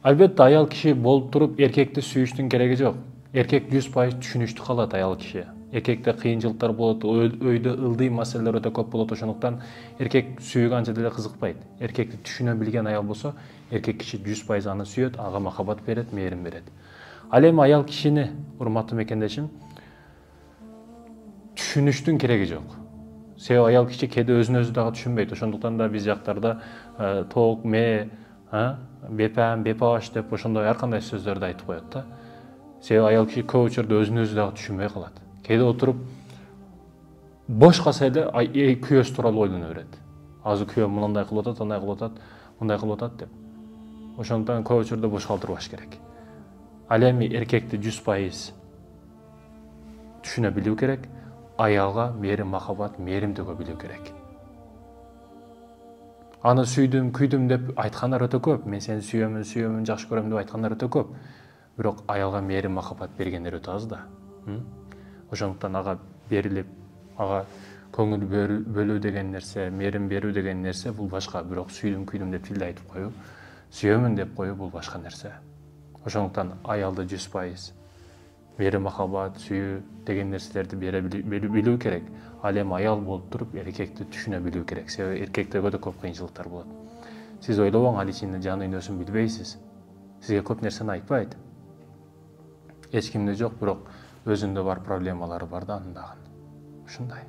Албетте аял киши болуп туруп эркекти сүйүштүн кереги жок. Эркек 100% түшүнүчтүү калат аял киши. Эркекте кыйынчылыктар болот, өйдө ылдый маселелер өтө көп болот, ошондуктан эркек сүйүүгө анча деле кызыкпайт. Эркекти түшүнө билген аял болсо, эркек киши 100% аны сүйөт, ага махабат берет, мээрим берет. Ал эми аял кишини, урматтуу мекендешим, түшүнүштүн кереги жок. Себеби аял киши кээде өзүн өзү дагы түшүнбөйт. Ошондуктан да биз жактарда тоок, ме, бепам, бепаш деп ошондой ар кандай сөздөрдү айтып коет да. Себеби аял киши көп учурда өзүн өзү дагы түшүнбөй калат. Кээде отуруп бош калса эле күйөөсү тууралуу ойлоно берет. Азыр күйөөм мындай кылып атат, андай кылып атат, мындай кылып атат деп. Ошондуктан көп учурда бош калтырбаш керек. Ал эми эркекти 100% түшүнө билүү керек, аялга мээрим, махабат, мээримдүүгө билүү керек. Аны сүйдүм, күйдүм деп айткандар өтө көп. Мен сени сүйөмүн, жакшы көрөм деп айткандар өтө көп. Бирок аялга мээрим, махабат бергендер өтө аз да. Ошондуктан ага берилип, ага көңүл бөлүү деген нерсе, мээрим берүү деген нерсе бул башка. Бирок сүйдүм, күйдүм деп тилде айтып коюу, сүйөмүн деп коюу бул башка нерсе. Ошондуктан аялды 100% мээрим, махабат, сүйүү деген нерселерди бере билүү керек. Ал эми аял болуп туруп эркекти түшүнө билүү керек. Себеби эркектерге да көп кыйынчылыктар болот. Сиз ойлобоң, ал ичинде жан дүйнөсүн билбейсиз. Сизге көп нерсени айтпайт. Эч кимде жок, бирок өзүндө бар проблемалары бар да анын дагы. Ушундай.